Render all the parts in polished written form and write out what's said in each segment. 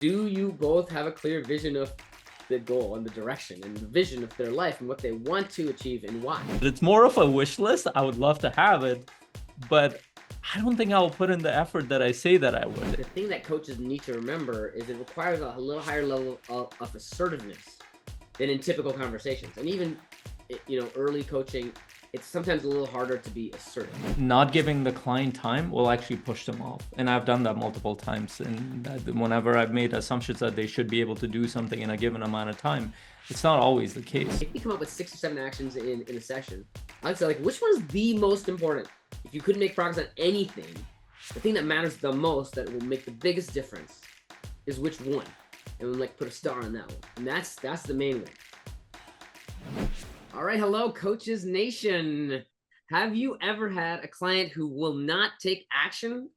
Do you both have a clear vision of the goal and the direction and the vision of their life and what they want to achieve and why? It's more of a wish list. I would love to have it, but I don't think I'll put in the effort that I say that I would. The thing that coaches need to remember is it requires a little higher level of assertiveness than in typical conversations. And even, early coaching, it's sometimes a little harder to be assertive. Not giving the client time will actually push them off. And I've done that multiple times. And whenever I've made assumptions that they should be able to do something in a given amount of time, it's not always the case. If you come up with 6 or 7 actions in a session, I'd say, which one's the most important? If you couldn't make progress on anything, the thing that matters the most, that will make the biggest difference, is which one. And we'll put a star on that one. And that's the main one. All right, hello, Coaches Nation. Have you ever had a client who will not take action?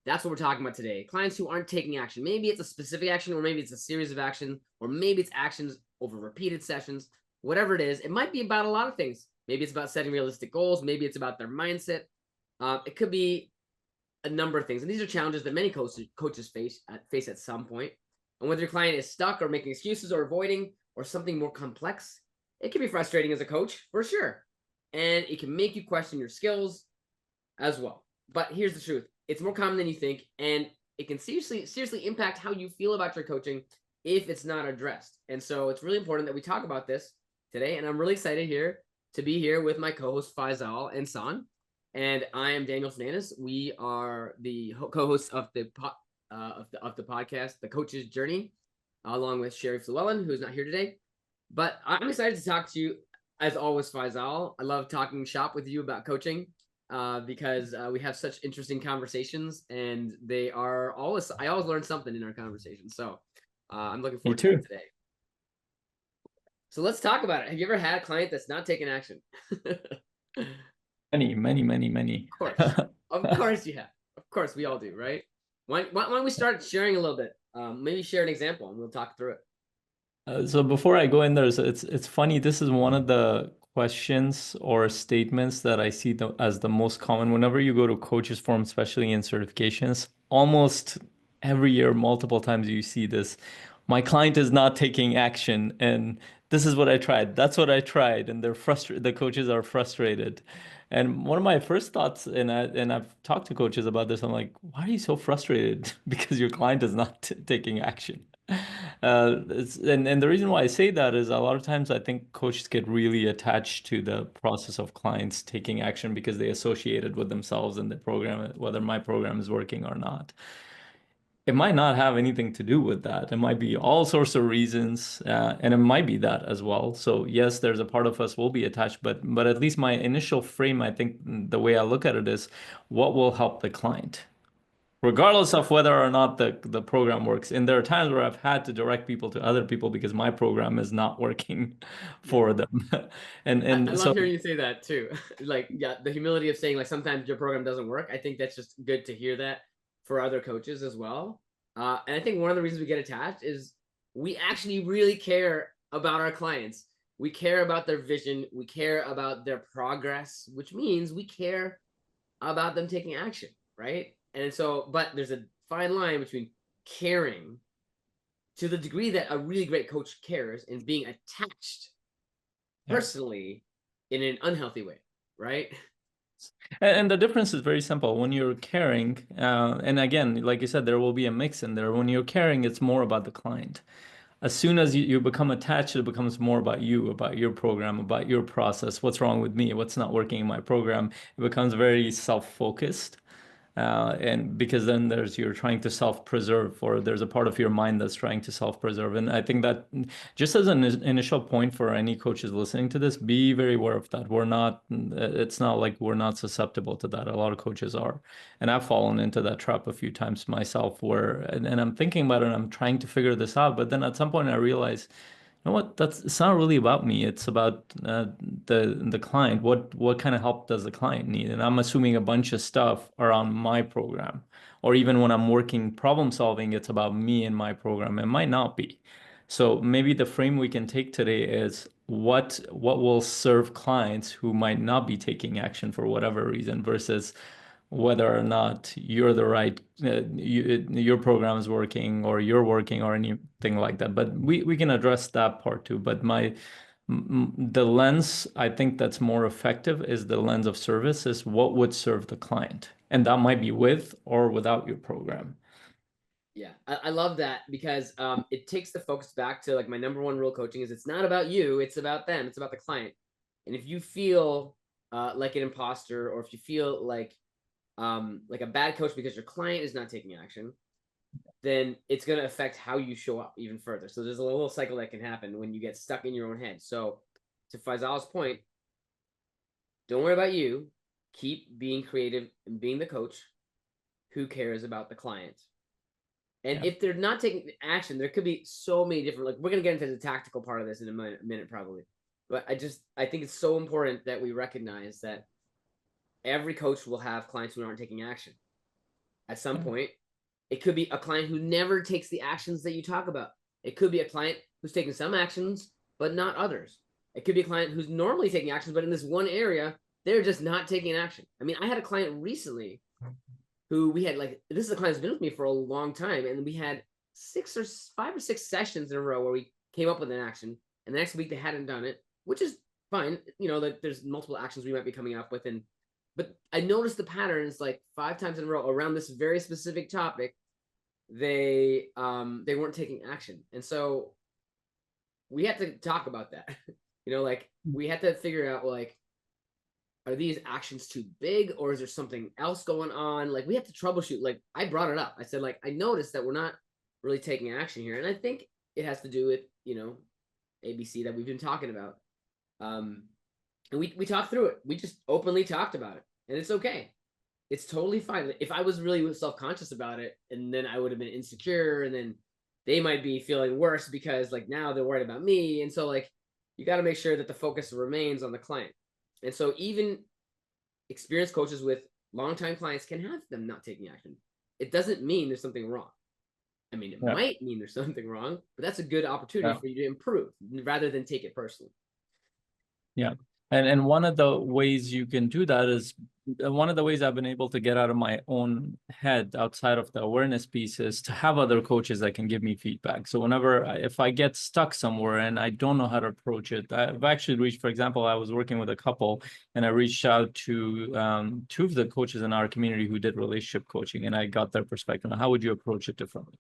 That's what we're talking about today. Clients who aren't taking action. Maybe it's a specific action, or maybe it's a series of actions, or maybe it's actions over repeated sessions. Whatever it is, it might be about a lot of things. Maybe it's about setting realistic goals. Maybe it's about their mindset. It could be a number of things. And these are challenges that many coaches face at some point. And whether your client is stuck or making excuses or avoiding or something more complex, it can be frustrating as a coach, for sure. And it can make you question your skills as well. But here's the truth. It's more common than you think, and it can seriously impact how you feel about your coaching if it's not addressed. And so it's really important that we talk about this today. And I'm really excited to be here with my co-hosts Faisal and San. And I am Daniel Fernandez. We are the co-hosts of the podcast, The Coach's Journey, along with Sherry Flewellen, who is not here today. But I'm excited to talk to you, as always, Faisal. I love talking shop with you about coaching because we have such interesting conversations, and I always learn something in our conversations. So I'm looking forward to it today. So let's talk about it. Have you ever had a client that's not taking action? Many. Of course. Of course you have. Of course, we all do, right? Why don't we start sharing a little bit? Maybe share an example, and we'll talk through it. So before I go in there, it's funny. This is one of the questions or statements that I see as the most common whenever you go to coaches forum, especially in certifications. Almost every year, multiple times you see this. My client is not taking action, and this is what I tried. That's what I tried, and they're frustrated. The coaches are frustrated. And one of my first thoughts, and I've talked to coaches about this, I'm like, why are you so frustrated? Because your client is not taking action. And the reason why I say that is a lot of times I think coaches get really attached to the process of clients taking action because they associate it with themselves and the program, whether my program is working or not. It might not have anything to do with that. It might be all sorts of reasons, and it might be that as well. So yes, there's a part of us will be attached, but at least my initial frame, I think the way I look at it is what will help the client, regardless of whether or not the program works. And there are times where I've had to direct people to other people because my program is not working for them. I love hearing you say that too. The humility of saying sometimes your program doesn't work. I think that's just good to hear that for other coaches as well. And I think one of the reasons we get attached is we actually really care about our clients. We care about their vision. We care about their progress, which means we care about them taking action, right? And so, but there's a fine line between caring to the degree that a really great coach cares and being attached personally in an unhealthy way, right? And the difference is very simple. When you're caring, and again, like you said, there will be a mix in there. When you're caring, it's more about the client. As soon as you become attached, it becomes more about you, about your program, about your process. What's wrong with me? What's not working in my program? It becomes very self-focused. And because then you're trying to self-preserve, or there's a part of your mind that's trying to self-preserve. And I think that just as an initial point for any coaches listening to this, be very aware of that. It's not like we're not susceptible to that. A lot of coaches are. And I've fallen into that trap a few times myself and I'm thinking about it and I'm trying to figure this out. But then at some point I realize, you know what? It's not really about me. It's about the client. What kind of help does the client need? And I'm assuming a bunch of stuff around my program, or even when I'm working problem solving, it's about me and my program. It might not be. So maybe the frame we can take today is what will serve clients who might not be taking action for whatever reason versus whether or not you're the right, your program is working or you're working or anything like that. But we can address that part too. But the lens I think that's more effective is the lens of service, is what would serve the client. And that might be with or without your program. Yeah, I love that because it takes the focus back to like my number one rule coaching is it's not about you, it's about them, it's about the client. And if you feel like an imposter, or if you feel like a bad coach because your client is not taking action, then it's going to affect how you show up even further. So there's a little cycle that can happen when you get stuck in your own head. So to Faisal's point, don't worry about you. Keep being creative and being the coach who cares about the client. And Yeah. if they're not taking action, there could be so many different, like we're going to get into the tactical part of this in a minute probably. But I think it's so important that we recognize that every coach will have clients who aren't taking action. At some point, it could be a client who never takes the actions that you talk about. It could be a client who's taking some actions, but not others. It could be a client who's normally taking actions, but in this one area, they're just not taking action. I mean, I had a client recently who we had like, this is a client who's been with me for a long time. And we had 5 or 6 sessions in a row where we came up with an action. And the next week they hadn't done it, which is fine. You know, that there's multiple actions we might be coming up with. But I noticed the patterns like 5 times in a row around this very specific topic. They weren't taking action. And so we had to talk about that. You know, like we had to figure out like, are these actions too big, or is there something else going on? Like we have to troubleshoot. Like I brought it up. I said, like, I noticed that we're not really taking action here. And I think it has to do with, you know, ABC that we've been talking about. And we talked through it. We just openly talked about it. And it's okay. It's totally fine. If I was really self-conscious about it, and then I would have been insecure, and then they might be feeling worse because like now they're worried about me. And so like you got to make sure that the focus remains on the client. And so even experienced coaches with longtime clients can have them not taking action. It doesn't mean there's something wrong. I mean, it Yeah. might mean there's something wrong, but that's a good opportunity Yeah. for you to improve rather than take it personally. Yeah. And one of the ways you can do that is, one of the ways I've been able to get out of my own head outside of the awareness piece is to have other coaches that can give me feedback. So if I get stuck somewhere and I don't know how to approach it, I've actually reached, for example, I was working with a couple and I reached out to 2 of the coaches in our community who did relationship coaching, and I got their perspective on how would you approach it differently.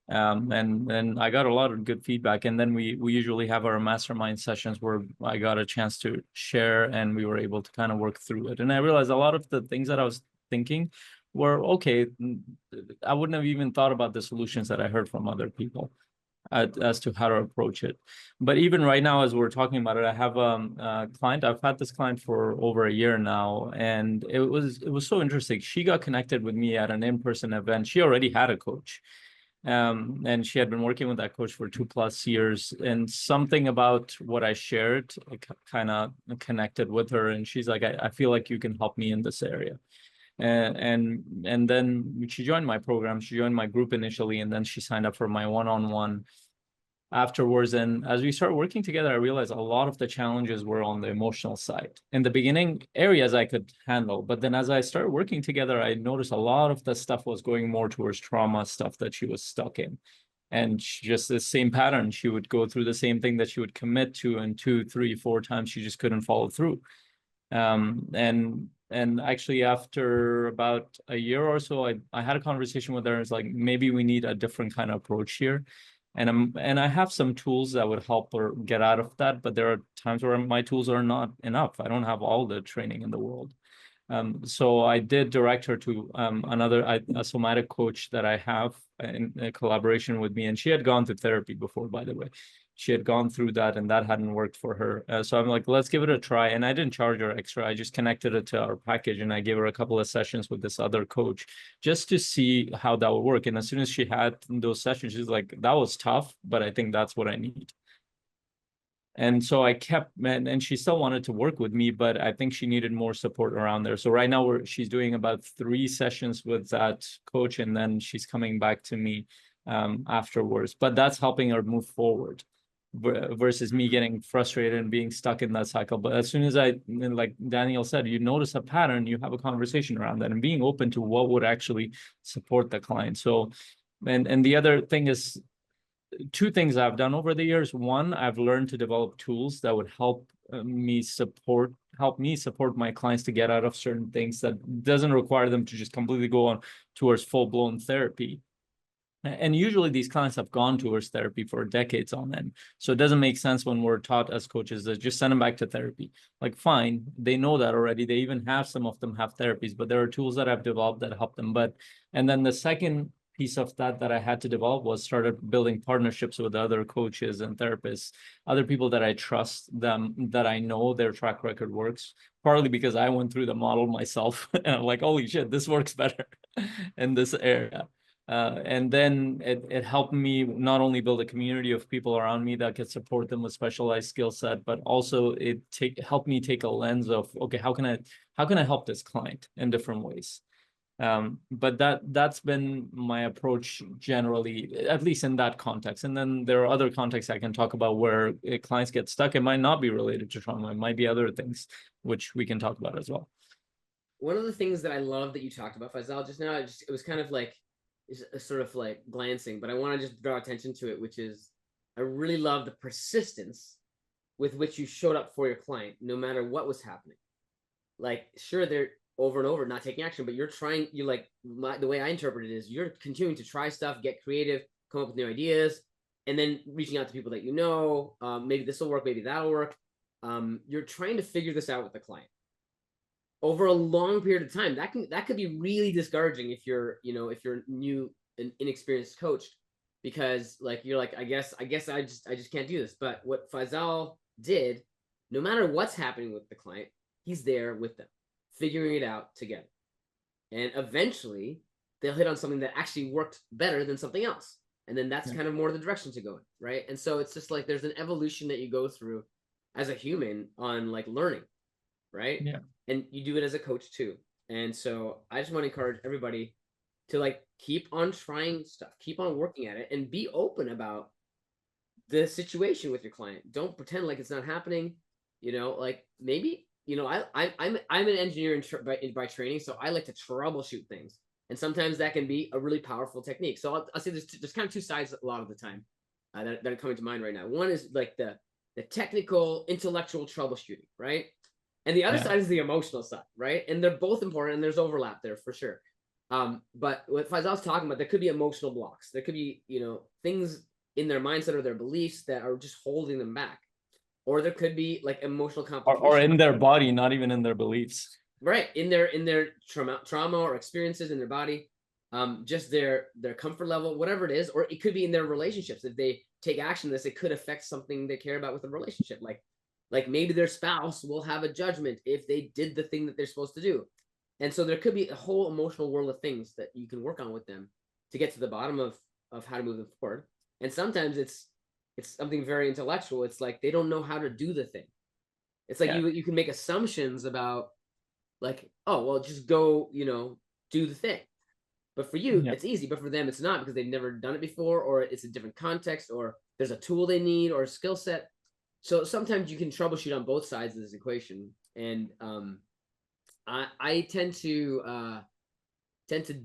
And I got a lot of good feedback. And then we usually have our mastermind sessions where I got a chance to share, and we were able to kind of work through it. And I realized a lot of the things that I was thinking were okay. I wouldn't have even thought about the solutions that I heard from other people as to how to approach it. But even right now, as we're talking about it, I have a client. I've had this client for over a year now, and it was so interesting. She got connected with me at an in-person event. She already had a coach. And she had been working with that coach for 2+ years, and something about what I shared kind of connected with her, and she's like, I feel like you can help me in this area. And then she joined my program. She joined my group initially, and then she signed up for my one-on-one afterwards. And as we started working together, I realized a lot of the challenges were on the emotional side. In the beginning, areas I could handle, but then as I started working together, I noticed a lot of the stuff was going more towards trauma stuff that she was stuck in. And just the same pattern, she would go through the same thing that she would commit to, and 2, 3, 4 times she just couldn't follow through. And actually, after about a year or so, I had a conversation with her. It's like, maybe we need a different kind of approach here. And I have some tools that would help her get out of that, but there are times where my tools are not enough. I don't have all the training in the world. So I did direct her to a somatic coach that I have in collaboration with me. And she had gone to therapy before, by the way. She had gone through that and that hadn't worked for her. So I'm like, let's give it a try. And I didn't charge her extra. I just connected it to our package, and I gave her a couple of sessions with this other coach just to see how that would work. And as soon as she had those sessions, she's like, that was tough, but I think that's what I need. And so I kept, and she still wanted to work with me, but I think she needed more support around there. So right now she's doing about 3 sessions with that coach, and then she's coming back to me afterwards. But that's helping her move forward. versus me getting frustrated and being stuck in that cycle. But as soon as like Daniel said, you notice a pattern, you have a conversation around that and being open to what would actually support the client. So, and the other thing is, two things I've done over the years. One, I've learned to develop tools that would help me support my clients to get out of certain things that doesn't require them to just completely go on towards full-blown therapy. And usually these clients have gone towards therapy for decades on end. So it doesn't make sense when we're taught as coaches that just send them back to therapy. Like, fine, they know that already. They even have, some of them have therapies, but there are tools that I've developed that help them. And then the second piece of that I had to develop was started building partnerships with other coaches and therapists, other people that I trust them, that I know their track record works, partly because I went through the model myself and I'm like, holy shit, this works better in this area. And then it helped me not only build a community of people around me that could support them with specialized skill set, but also it helped me take a lens of, okay, how can I help this client in different ways? But that's been my approach generally, at least in that context. And then there are other contexts I can talk about where clients get stuck. It might not be related to trauma. It might be other things, which we can talk about as well. One of the things that I love that you talked about, Faisal, just now, it was kind of like, it's sort of like glancing, but I want to just draw attention to it, which is, I really love the persistence with which you showed up for your client, no matter what was happening. Like, sure, they're over and over not taking action, but you're trying. You like the way I interpret it is, you're continuing to try stuff, get creative, come up with new ideas, and then reaching out to people that you know. Maybe this will work, maybe that'll work. You're trying to figure this out with the client over a long period of time. That could be really discouraging if you're new and inexperienced coach, because like you're like, I guess I just can't do this. But what Faisal did, no matter what's happening with the client, he's there with them, figuring it out together, and eventually they'll hit on something that actually worked better than something else, and then that's kind of more the direction to go in, right? And so it's just like there's an evolution that you go through as a human on like learning, right? Yeah. And you do it as a coach too. And so I just want to encourage everybody to like keep on trying stuff, keep on working at it, and be open about the situation with your client. Don't pretend like it's not happening. Like maybe I'm an engineer by training, so I like to troubleshoot things, and sometimes that can be a really powerful technique. So I'll say there's kind of two sides a lot of the time that are coming to mind right now. One is like the technical, intellectual troubleshooting, right? And the other side is the emotional side, right? And they're both important, and there's overlap there for sure. But what Faisal's talking about, there could be emotional blocks. There could be, things in their mindset or their beliefs that are just holding them back. Or there could be like emotional complications. Or in their body, not even in their beliefs. Right. In their trauma or experiences in their body, just their comfort level, whatever it is. Or it could be in their relationships. If they take action this, it could affect something they care about with a relationship. Like maybe their spouse will have a judgment if they did the thing that they're supposed to do. And so there could be a whole emotional world of things that you can work on with them to get to the bottom of how to move them forward. And sometimes it's something very intellectual. It's like they don't know how to do the thing. It's like you can make assumptions about like, oh, well, just go, do the thing. But for you, it's easy. But for them, it's not, because they've never done it before, or it's a different context, or there's a tool they need or a skill set. So sometimes you can troubleshoot on both sides of this equation. And I tend to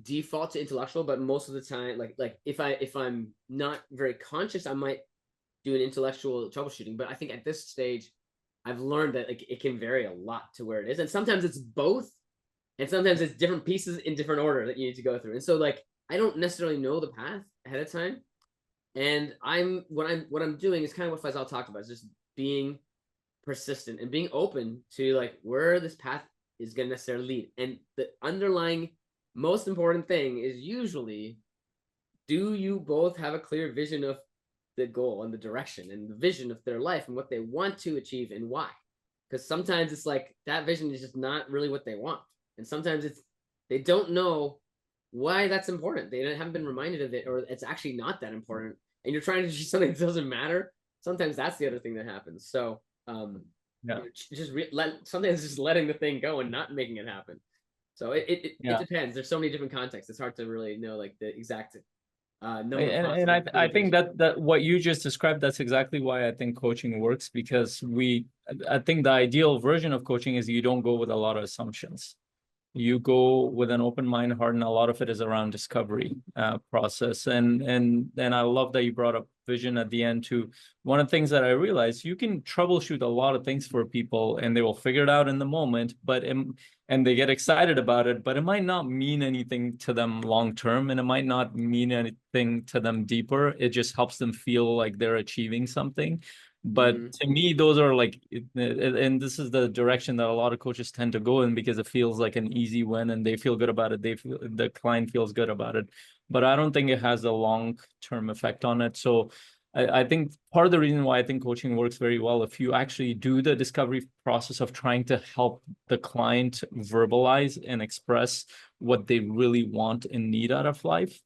default to intellectual, but most of the time, like if I'm not very conscious, I might do an intellectual troubleshooting. But I think at this stage, I've learned that like it can vary a lot to where it is, and sometimes it's both, and sometimes it's different pieces in different order that you need to go through. And so like I don't necessarily know the path ahead of time, and what I'm doing is kind of what Faisal talked about, is just being persistent and being open to like where this path is going to necessarily lead. And the underlying most important thing is usually, do you both have a clear vision of the goal and the direction and the vision of their life and what they want to achieve and why? Because sometimes it's like that vision is just not really what they want, and sometimes they don't know why that's important. They haven't been reminded of it, or it's actually not that important, and you're trying to do something that doesn't matter. Sometimes that's the other thing that happens. So sometimes just letting the thing go and not making it happen. So it depends. There's so many different contexts. It's hard to really know like the exact number of And possible I think permutations. that what you just described, that's exactly why I think coaching works, because I think the ideal version of coaching is you don't go with a lot of assumptions. You go with an open mind, heart, and a lot of it is around discovery process. And I love that you brought up vision at the end too. One of the things that I realized, you can troubleshoot a lot of things for people and they will figure it out in the moment, and they get excited about it, but it might not mean anything to them long term, and it might not mean anything to them deeper. It just helps them feel like they're achieving something. But Mm-hmm. to me, those are like, and this is the direction that a lot of coaches tend to go in, because it feels like an easy win and they feel good about it. The client feels good about it, but I don't think it has a long-term effect on it. So I think part of the reason why I think coaching works very well, if you actually do the discovery process of trying to help the client verbalize and express what they really want and need out of life,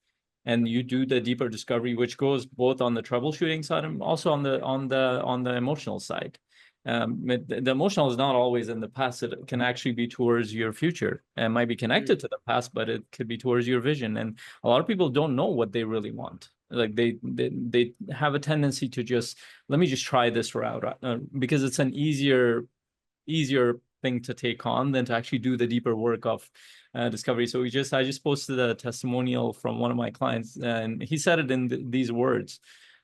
and you do the deeper discovery, which goes both on the troubleshooting side and also on the emotional side. The emotional is not always in the past. It can actually be towards your future, and might be connected to the past, but it could be towards your vision. And a lot of people don't know what they really want. Like they have a tendency to just, let me just try this route, because it's an easier thing to take on than to actually do the deeper work of discovery. So I just posted a testimonial from one of my clients, and he said it in these words.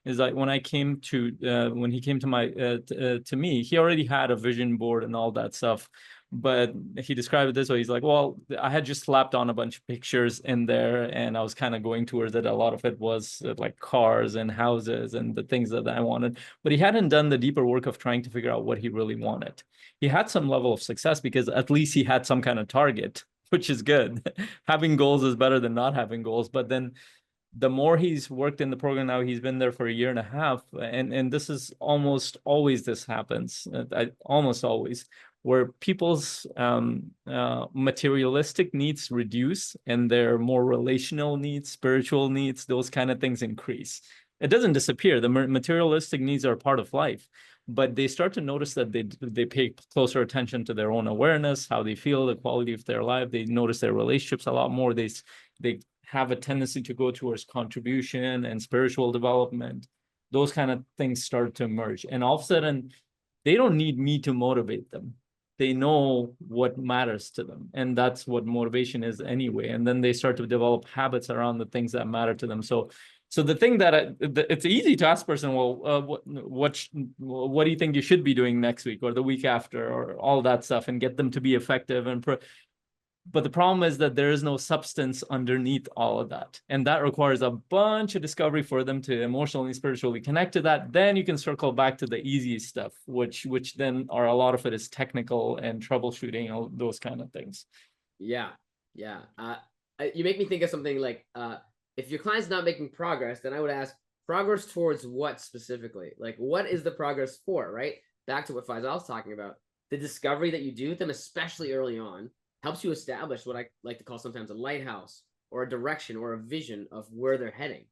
Is like, when he came to to me, he already had a vision board and all that stuff, but he described it this way. He's like, well, I had just slapped on a bunch of pictures in there, and I was kind of going towards it. A lot of it was like cars and houses and the things that I wanted, but he hadn't done the deeper work of trying to figure out what he really wanted. He had some level of success because at least he had some kind of target, which is good. Having goals is better than not having goals. But then the more he's worked in the program now, he's been there for a year and a half, and this is almost always, this happens, almost always, where people's materialistic needs reduce and their more relational needs, spiritual needs, those kind of things increase. It doesn't disappear. The materialistic needs are part of life, but they start to notice that they pay closer attention to their own awareness, how they feel, the quality of their life. They notice their relationships a lot more. They have a tendency to go towards contribution and spiritual development. Those kind of things start to emerge, and all of a sudden they don't need me to motivate them. They know what matters to them, and that's what motivation is anyway. And then they start to develop habits around the things that matter to them. So the thing that it's easy to ask a person, well, what do you think you should be doing next week or the week after, or all that stuff, and get them to be effective but the problem is that there is no substance underneath all of that. And that requires a bunch of discovery for them to emotionally and spiritually connect to that. Then you can circle back to the easy stuff, which then are, a lot of it is technical and troubleshooting, all those kind of things. Yeah, yeah. You make me think of something like, if your client's not making progress, then I would ask, progress towards what specifically? Like, what is the progress for, right? Back to what Faisal was talking about. The discovery that you do with them, especially early on, helps you establish what I like to call sometimes a lighthouse or a direction or a vision of where they're heading.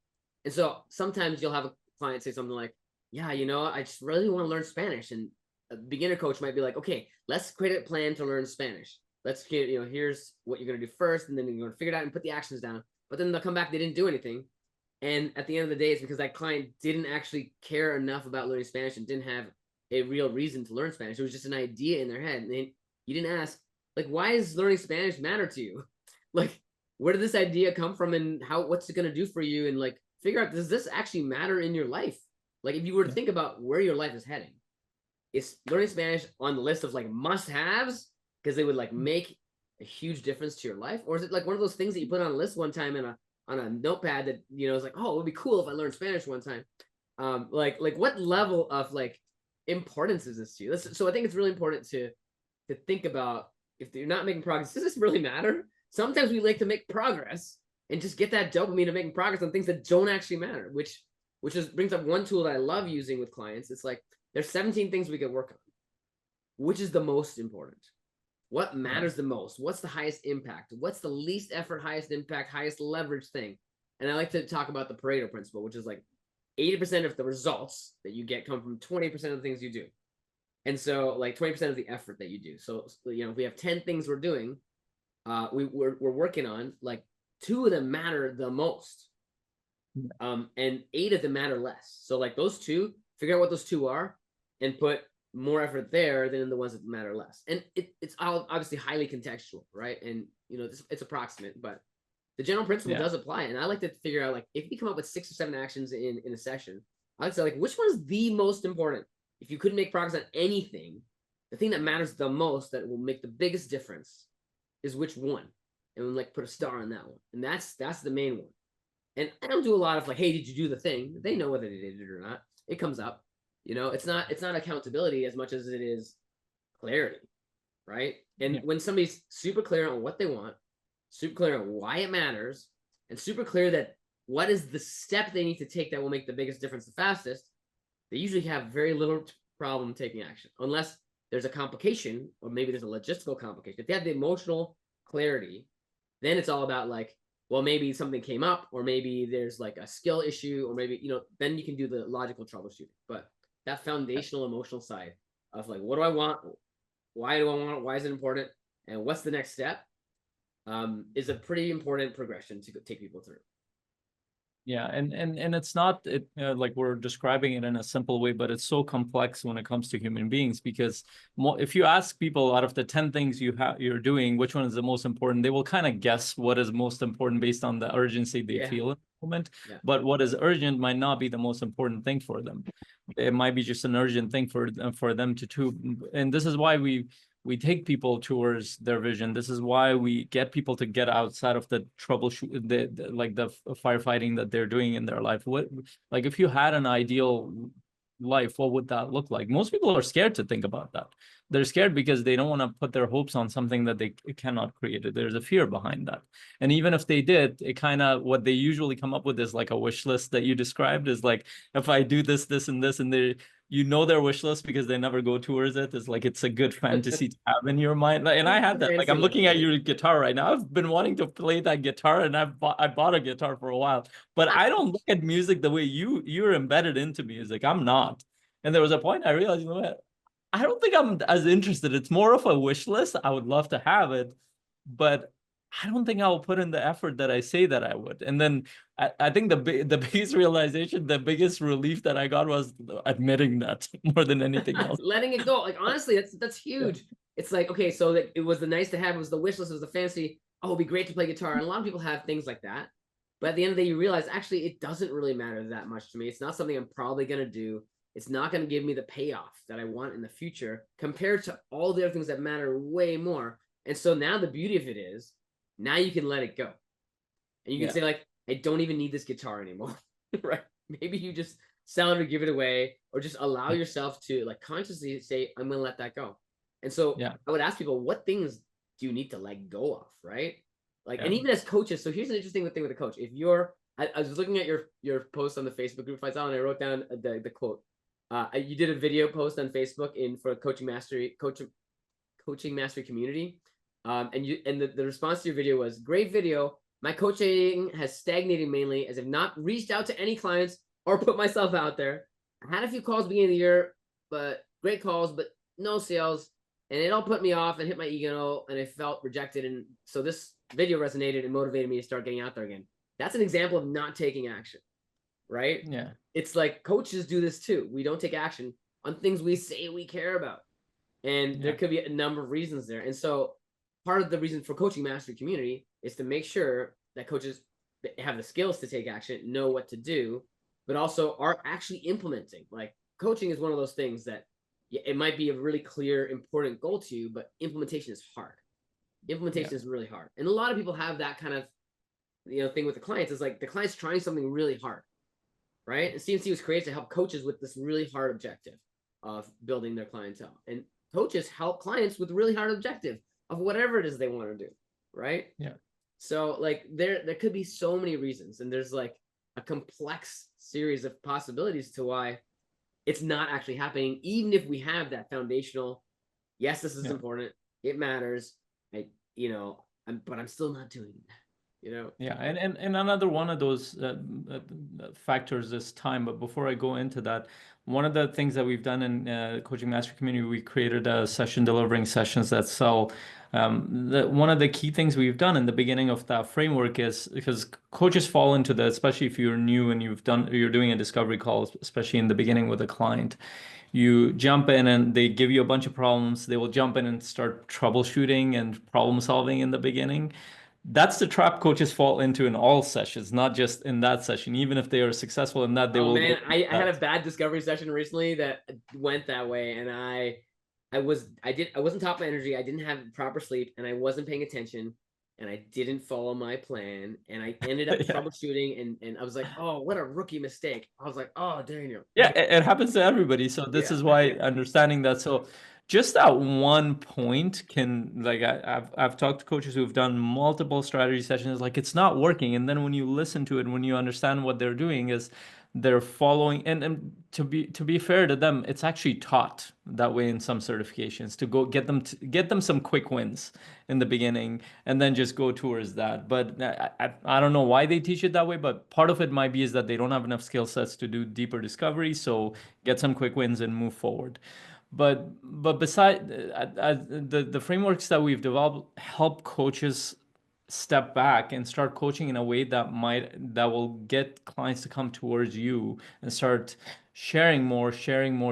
And so sometimes you'll have a client say something like, yeah, I just really want to learn Spanish. And a beginner coach might be like, okay, let's create a plan to learn Spanish. Let's get, here's what you're going to do first, and then you're going to figure it out and put the actions down. But then they'll come back, they didn't do anything. And at the end of the day, it's because that client didn't actually care enough about learning Spanish and didn't have a real reason to learn Spanish. It was just an idea in their head. And you didn't ask, like, why does learning Spanish matter to you? Like, where did this idea come from, and what's it going to do for you? And like, figure out, does this actually matter in your life? Like, if you were to think about where your life is heading, is learning Spanish on the list of like must-haves because they would like make a huge difference to your life? Or is it like one of those things that you put on a list one time on a notepad that, is like, oh, it would be cool if I learned Spanish one time. Like what level of like importance is this to you? So I think it's really important to think about, if you're not making progress, does this really matter? Sometimes we like to make progress and just get that dopamine of making progress on things that don't actually matter, which brings up one tool that I love using with clients. It's like, there's 17 things we could work on. Which is the most important? What matters the most? What's the highest impact? What's the least effort, highest impact, highest leverage thing? And I like to talk about the Pareto principle, which is like 80% of the results that you get come from 20% of the things you do. And so like 20% of the effort that you do. So, if we have 10 things we're doing, we're working on, like 2 of them matter the most. and 8 of them matter less. So like those two, figure out what those two are, and put more effort there than in the ones that matter less. And it's all obviously highly contextual, right? And it's approximate, but the general principle Yeah. does apply. And I like to figure out, like, if you come up with 6 or 7 actions in a session, I like to say, like, which one is the most important? If you couldn't make progress on anything, the thing that matters the most, that will make the biggest difference, is which one, and then, like, put a star on that one. And that's the main one. And I don't do a lot of like, hey, did you do the thing? They know whether they did it or not. It comes up. It's not accountability as much as it is clarity, right? And when somebody's super clear on what they want, super clear on why it matters, and super clear that what is the step they need to take that will make the biggest difference the fastest, they usually have very little problem taking action, unless there's a complication, or maybe there's a logistical complication. If they have the emotional clarity, then it's all about, like, well, maybe something came up, or maybe there's like a skill issue, or maybe, then you can do the logical troubleshooting. But that foundational emotional side of, like, what do I want? Why do I want it? Why is it important? And what's the next step? Is a pretty important progression to take people through. Yeah, and it's not like we're describing it in a simple way, but it's so complex when it comes to human beings, because if you ask people, out of the 10 things you're doing, which one is the most important, they will kind of guess what is most important based on the urgency they feel in the moment. Yeah. But what is urgent might not be the most important thing for them. It might be just an urgent thing for them to do. And this is why we take people towards their vision. This is why we get people to get outside of the troubleshoot, the firefighting that they're doing in their life. Like, if you had an ideal life, what would that look like? Most people are scared to think about that. They're scared because they don't want to put their hopes on something that they cannot create. There's a fear behind that. And even if they did, it kind of, what they usually come up with is like a wish list that you described, is like, if I do this, this, and this, and they, their wish list because they never go towards it. It's like, it's a good fantasy to have in your mind. And I had that. Like, I'm looking at your guitar right now. I've been wanting to play that guitar, and I bought a guitar for a while, but I don't look at music the way you're embedded into music. I'm not. And there was a point I realized, what? I don't think I'm as interested. It's more of a wish list. I would love to have it, but I don't think I'll put in the effort that I say that I would. And then I think the biggest realization, the biggest relief that I got was admitting that more than anything else. Letting it go. Like, honestly, that's huge. It's like, okay, so that it was the nice to have, it was the wish list, it was the fancy, oh, it'd be great to play guitar. And a lot of people have things like that. But at the end of the day, you realize, actually, it doesn't really matter that much to me. It's not something I'm probably going to do. It's not going to give me the payoff that I want in the future, compared to all the other things that matter way more. And so now the beauty of it is, now you can let it go. And you can say, like, I don't even need this guitar anymore. Right? Maybe you just sell it or give it away, or just allow yourself to, like, consciously say, I'm going to let that go. And so I would ask people, what things do you need to let go of? Right? Like, and even as coaches, so here's an interesting thing with a coach. If you're, I was looking at your post on the Facebook group, and I wrote down the quote. You did a video post on Facebook for coaching mastery community. And the response to your video was, great video. My coaching has stagnated mainly as I've not reached out to any clients or put myself out there. I had a few calls beginning of the year, but great calls, but no sales. And it all put me off and hit my ego, and I felt rejected. And so this video resonated and motivated me to start getting out there again. That's an example of not taking action, right? Yeah. It's like coaches do this too. We don't take action on things we say we care about. And there could be a number of reasons there. And so part of the reason for coaching mastery community is to make sure that coaches have the skills to take action, know what to do, but also are actually implementing. Like, coaching is one of those things that it might be a really clear, important goal to you, but implementation is hard. Implementation is really hard. And a lot of people have that kind of, thing with the clients. Is like, the client's trying something really hard, right? And CMC was created to help coaches with this really hard objective of building their clientele. And coaches help clients with really hard objective of whatever it is they want to do, right? Yeah. So, like, there could be so many reasons, and there's like a complex series of possibilities to why it's not actually happening, even if we have that foundational, yes, this is important, it matters, but I'm still not doing you know? Yeah, and another one of those factors is time. But before I go into that, one of the things that we've done in coaching master community, we created a session delivering sessions that sell. One of the key things we've done in the beginning of that framework is because coaches fall into that, especially if you're new and you're doing a discovery call, especially in the beginning with a client. You jump in and they give you a bunch of problems. They will jump in and start troubleshooting and problem solving in the beginning. That's the trap coaches fall into in all sessions, not just in that session. Even if they are successful in that, they Oh will go man, into I had a that. bad discovery session recently that went that way, and I wasn't top of my energy. I didn't have proper sleep, and I wasn't paying attention, and I didn't follow my plan, and I ended up Yeah. troubleshooting, and I was like, oh, what a rookie mistake. I was like, oh, Daniel, Yeah, it happens to everybody. So this yeah, is why understanding that. So just that one point can like I've talked to coaches who've done multiple strategy sessions, like it's not working. And then when you listen to it, when you understand what they're doing is they're following and to be fair to them, it's actually taught that way in some certifications to go get them some quick wins in the beginning and then just go towards that. But I don't know why they teach it that way, but part of it might be is that they don't have enough skill sets to do deeper discovery. So get some quick wins and move forward. But beside the frameworks that we've developed help coaches step back and start coaching in a way that will get clients to come towards you and start sharing more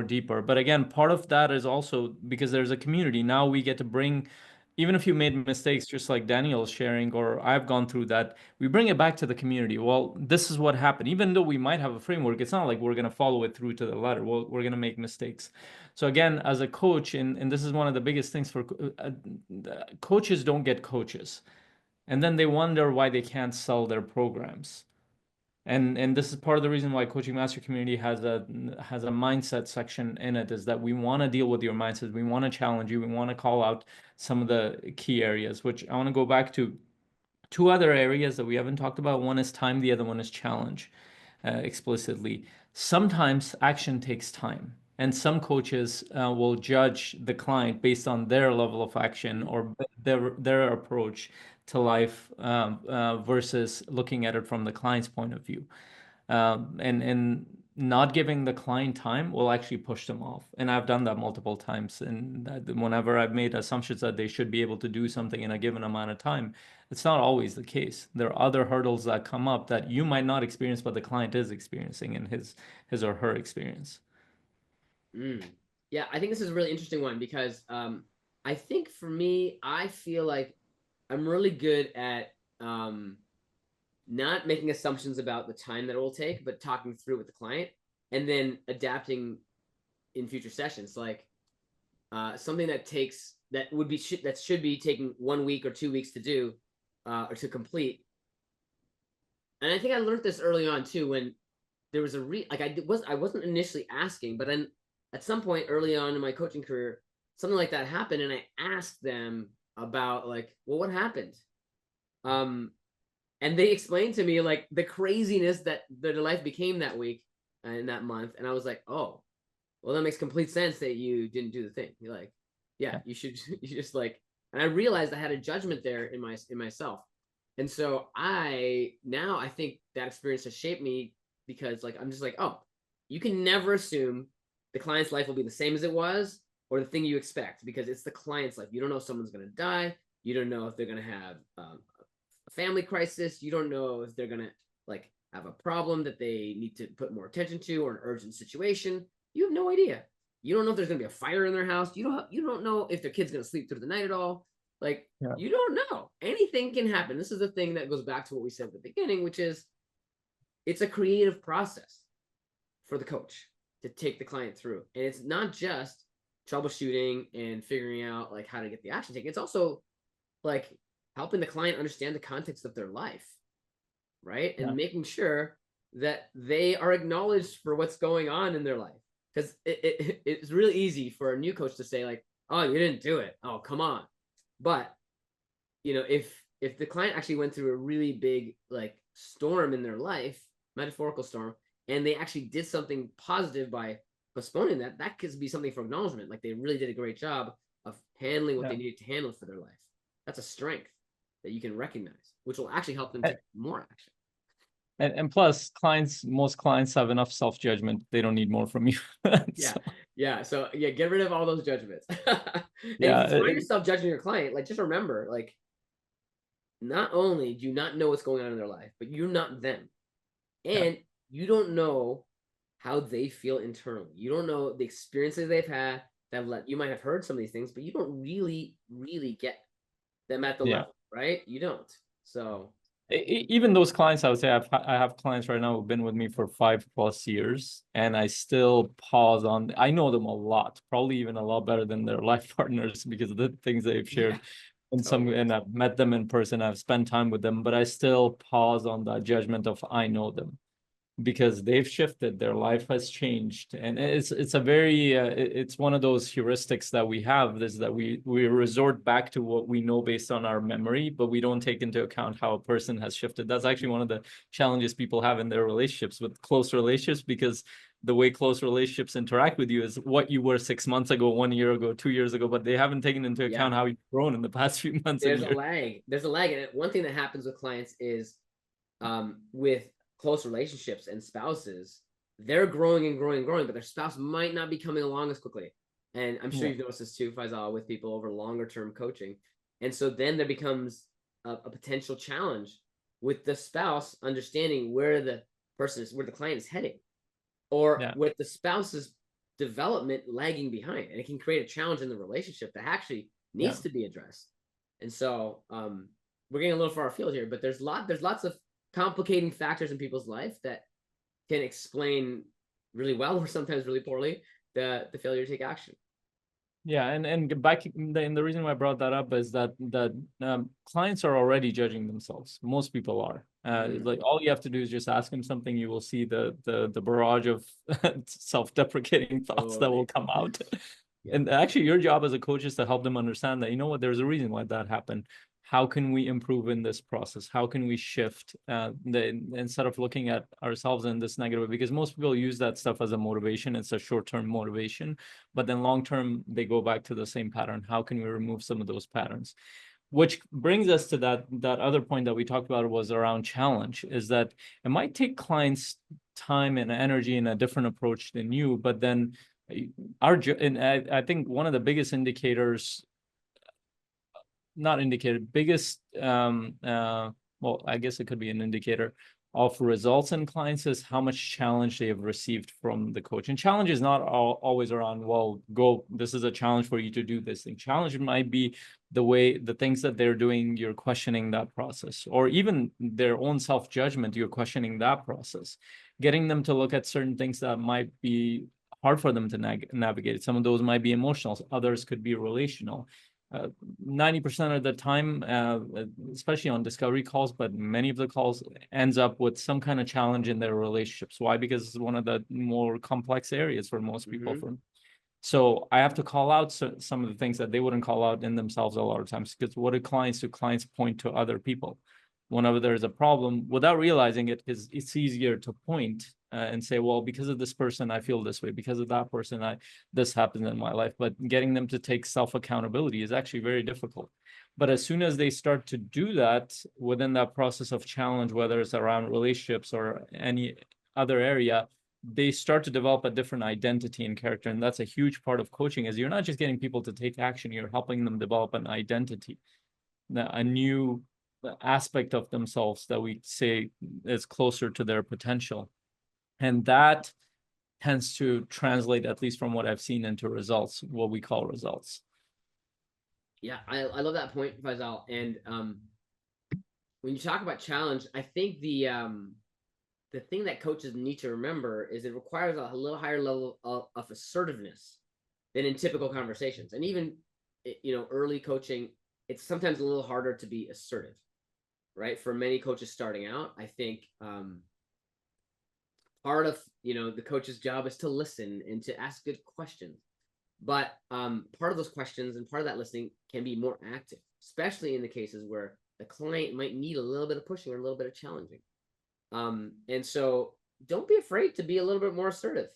deeper. But again, part of that is also because there's a community. Now we get to bring, even if you made mistakes, just like Daniel's sharing, or I've gone through that, we bring it back to the community. Well, this is what happened. Even though we might have a framework, it's not like we're going to follow it through to the letter. We're going to make mistakes. So again, as a coach, and this is one of the biggest things for coaches don't get coaches, and then they wonder why they can't sell their programs. And this is part of the reason why coaching master community has a mindset section in it, is that we want to deal with your mindset, we want to challenge you, we want to call out some of the key areas, which I want to go back to two other areas that we haven't talked about. One is time, the other one is challenge, explicitly. Sometimes action takes time, and some coaches will judge the client based on their level of action or their approach to life versus looking at it from the client's point of view. And not giving the client time will actually push them off. And I've done that multiple times. And whenever I've made assumptions that they should be able to do something in a given amount of time, it's not always the case. There are other hurdles that come up that you might not experience, but the client is experiencing in his or her experience. mm. Yeah. I think this is a really interesting one because I think for me, I feel like I'm really good at not making assumptions about the time that it will take, but talking through with the client and then adapting in future sessions. Like something that should be taking 1 week or 2 weeks to do or to complete. And I think I learned this early on too when there was I wasn't initially asking, but then at some point early on in my coaching career, something like that happened, and I asked them about like, well, what happened? Um, and they explained to me like the craziness that their life became that week and that month, and I was like, oh, well, that makes complete sense that you didn't do the thing. You're like, yeah, Yeah. you should, you just like, and I realized I had a judgment there in myself, and so I think that experience has shaped me because like I'm just like, oh, you can never assume the client's life will be the same as it was or the thing you expect because it's the client's life. You don't know if someone's gonna die. You don't know if they're gonna have a family crisis. You don't know if they're gonna like have a problem that they need to put more attention to or an urgent situation. You have no idea. You don't know if there's gonna be a fire in their house. You don't know if their kid's gonna sleep through the night at all. Like Yeah. you don't know. Anything can happen. This is the thing that goes back to what we said at the beginning, which is it's a creative process for the coach to take the client through. And it's not just troubleshooting and figuring out like how to get the action taken. It's also like helping the client understand the context of their life, right? Yeah. And making sure that they are acknowledged for what's going on in their life. Because it's really easy for a new coach to say, like, oh, you didn't do it. Oh, come on. But if the client actually went through a really big like storm in their life, metaphorical storm, and they actually did something positive by postponing that could be something for acknowledgement. Like they really did a great job of handling what Yeah. they needed to handle for their life. That's a strength. that you can recognize, which will actually help them take more action. And plus, most clients have enough self-judgment. They don't need more from you. Yeah. So, Yeah. So yeah, get rid of all those judgments. And if yeah, you find yourself judging your client, like just remember, like not only do you not know what's going on in their life, but you're not them. yeah, And you don't know how they feel internally. You don't know the experiences they've had that you might have heard some of these things, but you don't really get them at the yeah. level, right? You don't. So Even those clients, I would say I have clients right now who've been with me for 5+ years, and I still pause on. I know them a lot, probably even a lot better than their life partners because of the things they've yeah, shared. totally. And I've met them in person, I've spent time with them, but I still pause on that judgment of I know them, because they've shifted, their life has changed, and it's a very it's one of those heuristics that we have, is that we resort back to what we know based on our memory, but we don't take into account how a person has shifted. That's actually one of the challenges people have in their relationships, with close relationships, because the way close relationships interact with you is what you were 6 months ago, 1 year ago, 2 years ago, but they haven't taken into Yeah. account how you've grown in the past few months and There's a years. lag. There's a lag. And one thing that happens with clients is with close relationships and spouses, they're growing and growing and growing, but their spouse might not be coming along as quickly. And I'm sure Yeah, you've noticed this too, Faisal, with people over longer term coaching. And so then there becomes a potential challenge with the spouse understanding where the where the client is heading, or yeah, with the spouse's development lagging behind. And it can create a challenge in the relationship that actually yeah. needs to be addressed. And so we're getting a little far afield here, but there's lots of complicating factors in people's life that can explain really well or sometimes really poorly the failure to take action. Yeah, and back the reason why I brought that up is that clients are already judging themselves. Most people are. Like all you have to do is just ask them something. You will see the barrage of self-deprecating thoughts that will Totally. come out. Yeah. And actually, your job as a coach is to help them understand that, you know what, there's a reason why that happened. How can we improve in this process? How can we shift instead of looking at ourselves in this negative way? Because most people use that stuff as a motivation. It's a short-term motivation, but then long-term, they go back to the same pattern. How can we remove some of those patterns? Which brings us to that other point that we talked about, was around challenge, is that it might take clients time and energy and a different approach than you, but then and I think one of the biggest indicators, not indicator, biggest well, I guess it could be an indicator of results in clients, is how much challenge they have received from the coach. And challenge is not always around, well, go, this is a challenge for you to do this thing. Challenge might be the things that they're doing, you're questioning that process, or even their own self-judgment, you're questioning that process, getting them to look at certain things that might be hard for them to navigate. Some of those might be emotional, others could be relational. 90% of the time, especially on discovery calls, but many of the calls ends up with some kind of challenge in their relationships. Why? Because it's one of the more complex areas for most people. So I have to call out some of the things that they wouldn't call out in themselves a lot of times. Because what do? Clients point to other people whenever there's a problem without realizing it, because it's easier to point and say, well, because of this person, I feel this way. Because of that person, this happens in my life. But getting them to take self-accountability is actually very difficult. But as soon as they start to do that within that process of challenge, whether it's around relationships or any other area, they start to develop a different identity and character. And that's a huge part of coaching, is you're not just getting people to take action, you're helping them develop an identity, a new aspect of themselves that we say is closer to their potential. And that tends to translate, at least from what I've seen, into results, what we call results. Yeah, I love that point, Faisal. And when you talk about challenge, I think the thing that coaches need to remember is it requires a little higher level of assertiveness than in typical conversations. And even early coaching, it's sometimes a little harder to be assertive, right? For many coaches starting out, I think part of the coach's job is to listen and to ask good questions. But part of those questions and part of that listening can be more active, especially in the cases where the client might need a little bit of pushing or a little bit of challenging. And so don't be afraid to be a little bit more assertive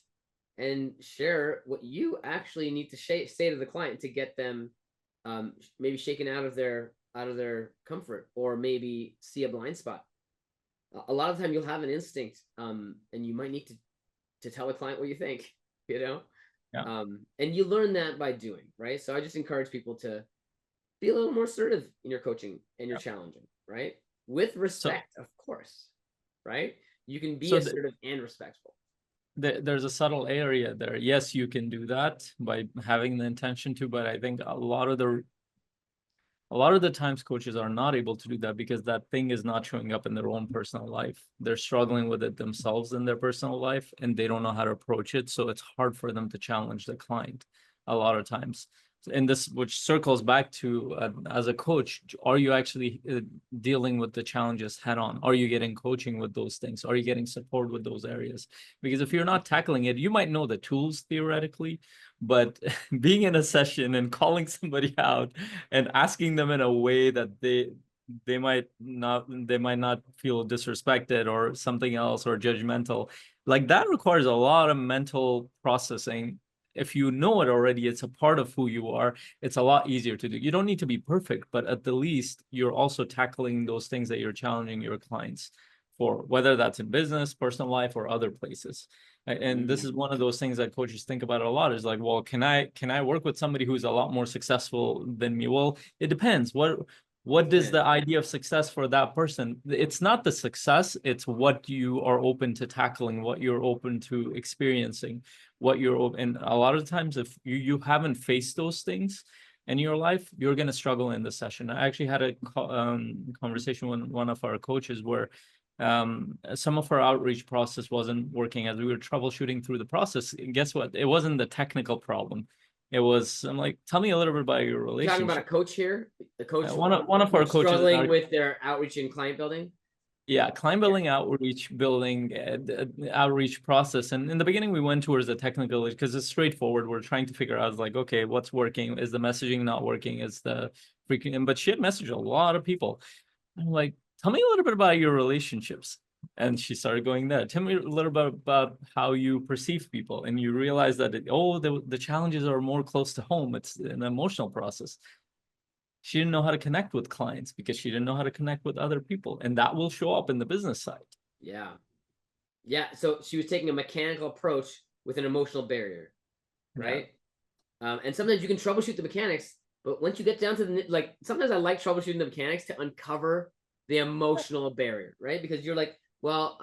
and share what you actually need to say to the client to get them maybe shaken out of their out of their comfort, or maybe see a blind spot. A lot of the time you'll have an instinct, and you might need to tell the client what you think, you know? Yeah. And you learn that by doing, right? So I just encourage people to be a little more assertive in your coaching and your Yeah. challenging, right? With So respect, of course, right? You can be so assertive and respectful. there's a subtle area there. Yes, you can do that by having the intention to, but I think a lot of the times coaches are not able to do that because that thing is not showing up in their own personal life. They're struggling with it themselves in their personal life and they don't know how to approach it. So it's hard for them to challenge the client a lot of times. And this, which circles back to as a coach, are you actually dealing with the challenges head on? Are you getting coaching with those things? Are you getting support with those areas? Because if you're not tackling it, you might know the tools theoretically, but being in a session and calling somebody out and asking them in a way that they might not feel disrespected or something else or judgmental, like that requires a lot of mental processing. If you know it already, it's a part of who you are, it's a lot easier to do. You don't need to be perfect, but at the least you're also tackling those things that you're challenging your clients for, whether that's in business, personal life, or other places. And this is one of those things that coaches think about a lot, is like, well, can I work with somebody who's a lot more successful than me? Well, it depends. What is the idea of success for that person? It's not the success, it's what you are open to tackling, what you're open to experiencing, what you're open. And a lot of times, if you haven't faced those things in your life, you're going to struggle in the session. I actually had a conversation with one of our coaches where some of our outreach process wasn't working as we were troubleshooting through the process. And guess what? It wasn't the technical problem. It was, I'm like, tell me a little bit about your You're talking about a relationship. coach here, the coach One of our coaches in struggling our, with their outreach and client building. yeah, client Yeah. building, outreach building, outreach process. And in the beginning, we went towards the technical because it's straightforward. We're trying to figure out like, okay, what's working? Is the messaging not working? Is the freaking, but she had messaged a lot of people. I'm like, tell me a little bit about your relationships. And she started going there. Tell me a little bit about how you perceive people. And you realize that, the challenges are more close to home. It's an emotional process. She didn't know how to connect with clients because she didn't know how to connect with other people. And that will show up in the business side. Yeah. Yeah. So she was taking a mechanical approach with an emotional barrier, Yeah. right? And sometimes you can troubleshoot the mechanics, but once you get down to the, like, sometimes I like troubleshooting the mechanics to uncover the emotional barrier, right? Because you're like, well,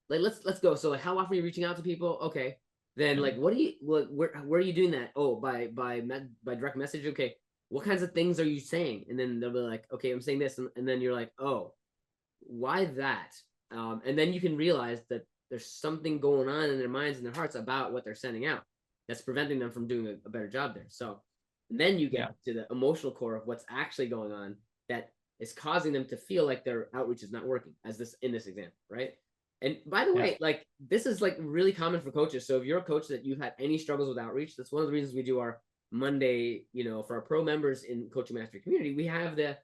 like let's go. So like, how often are you reaching out to people? Okay, then Yeah. like, what do you, where are you doing that? Oh, by direct message. Okay, what kinds of things are you saying? And then they'll be like, okay, I'm saying this, and then you're like, oh, why that? And then you can realize that there's something going on in their minds and their hearts about what they're sending out that's preventing them from doing a better job there. So then you Yeah. get to the emotional core of what's actually going on that is causing them to feel like their outreach is not working, as this in this example, right? And by the Yeah. way, like this is like really common for coaches. So if you're a coach that you've had any struggles with outreach, that's one of the reasons we do our Monday, for our pro members in Coaching Mastery community, we have the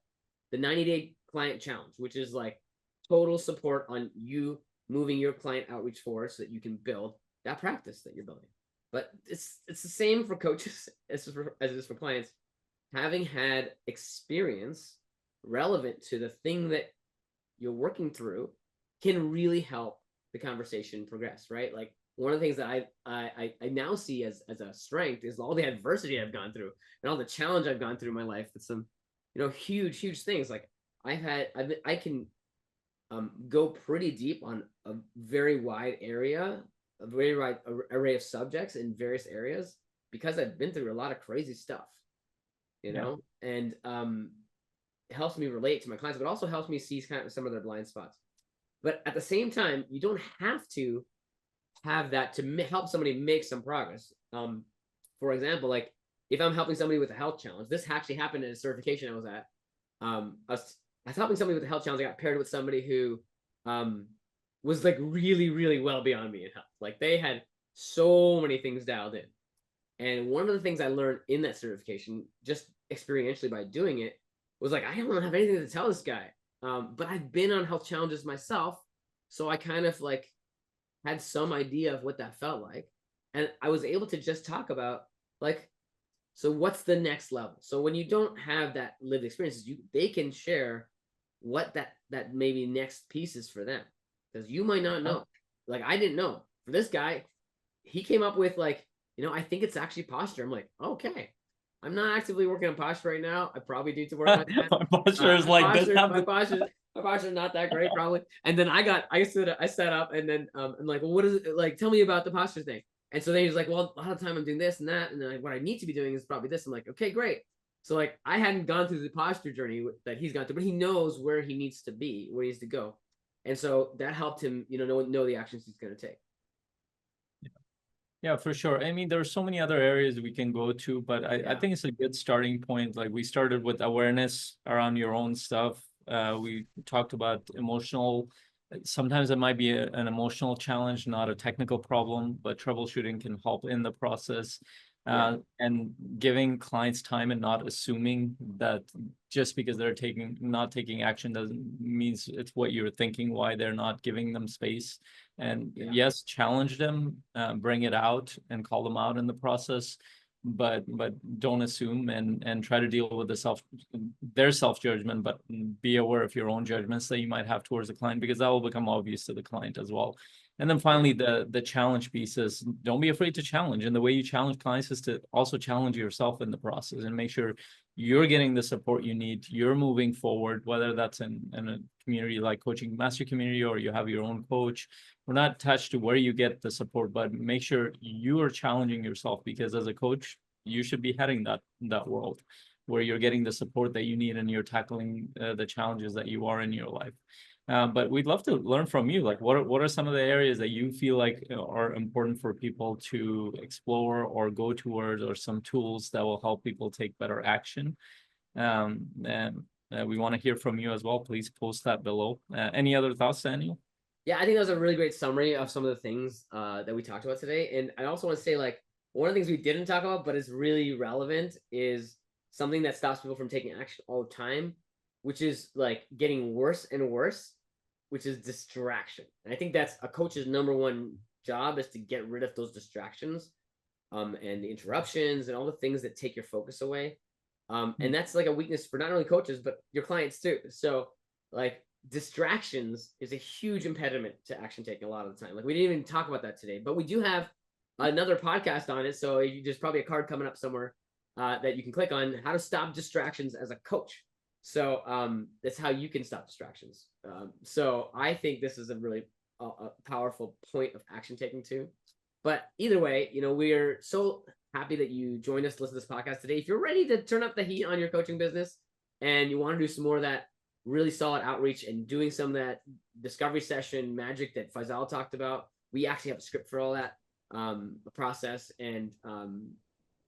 90-day client challenge, which is like total support on you moving your client outreach forward so that you can build that practice that you're building. But it's the same for coaches as it is for clients. Having had experience relevant to the thing that you're working through can really help the conversation progress, right? Like one of the things that I now see as a strength is all the adversity I've gone through and all the challenge I've gone through in my life with some, huge things. Like I can go pretty deep on a very wide area, a very wide array of subjects in various areas because I've been through a lot of crazy stuff, Yeah. and it helps me relate to my clients, but also helps me see kind of some of their blind spots. But at the same time, you don't have to have that to help somebody make some progress. For example, like if I'm helping somebody with a health challenge, this actually happened in a certification I was at. I was helping somebody with a health challenge. I got paired with somebody who was like really, really well beyond me in health. Like they had so many things dialed in. And one of the things I learned in that certification, just experientially by doing it, was like, I don't have anything to tell this guy. But I've been on health challenges myself. So I kind of like had some idea of what that felt like. And I was able to just talk about like So what's the next level? So when you don't have that lived experiences, they can share what that maybe next piece is for them, because you might not know. Like I didn't know. For this guy, he came up with like, I think it's actually posture. I'm like, okay, I'm not actively working on posture right now. I probably need to work on that. My posture is like this. My posture's not that great probably. And then I set up, and then I'm like, well, what is it like? Tell me about the posture thing. And so then he's like, well, a lot of time I'm doing this and that, and then what I need to be doing is probably this. I'm like, okay, great. So like I hadn't gone through the posture journey that he's gone through, but he knows where he needs to be, where he needs to go, and so that helped him, know the actions he's going to take. Yeah, for sure. I mean, there are so many other areas we can go to, but I Yeah. think it's a good starting point. Like we started with awareness around your own stuff. We talked about emotional. Sometimes it might be an emotional challenge, not a technical problem, but troubleshooting can help in the process. And giving clients time and not assuming that just because they're not taking action doesn't means it's what you're thinking, why they're not giving them space. And yes, challenge them, bring it out and call them out in the process, but don't assume, and try to deal with their self-judgment, but be aware of your own judgments that you might have towards the client, because that will become obvious to the client as well. And then finally, the challenge piece is don't be afraid to challenge. And the way you challenge clients is to also challenge yourself in the process and make sure you're getting the support you need, you're moving forward, whether that's in a community like Coaching Master Community, or you have your own coach. We're not attached to where you get the support, but make sure you are challenging yourself, because as a coach, you should be heading that world where you're getting the support that you need and you're tackling the challenges that you are in your life. But we'd love to learn from you. Like, what are some of the areas that you feel like are important for people to explore or go towards, or some tools that will help people take better action? And we want to hear from you as well. Please post that below. Any other thoughts, Daniel? Yeah, I think that was a really great summary of some of the things that we talked about today. And I also want to say, like, one of the things we didn't talk about, but is really relevant, is something that stops people from taking action all the time, which is like getting worse and worse, which is distraction. And I think that's a coach's number one job, is to get rid of those distractions, and the interruptions and all the things that take your focus away. And that's like a weakness for not only coaches, but your clients too. So like distractions is a huge impediment to action taking a lot of the time. Like we didn't even talk about that today, but we do have another podcast on it. So there's probably a card coming up somewhere that you can click on, how to stop distractions as a coach. So that's how you can stop distractions. So I think this is a really a powerful point of action taking too. But either way, we're so happy that you joined us to listen to this podcast today. If you're ready to turn up the heat on your coaching business and you want to do some more of that really solid outreach and doing some of that discovery session magic that Faisal talked about, we actually have a script for all that process. And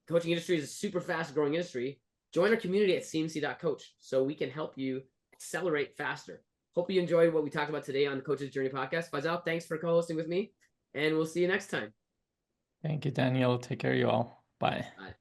coaching industry is a super fast growing industry. Join our community at cmc.coach so we can help you accelerate faster. Hope you enjoyed what we talked about today on the Coach's Journey podcast. Faisal, thanks for co-hosting with me, and we'll see you next time. Thank you, Daniel. Take care, you all. Bye. Bye.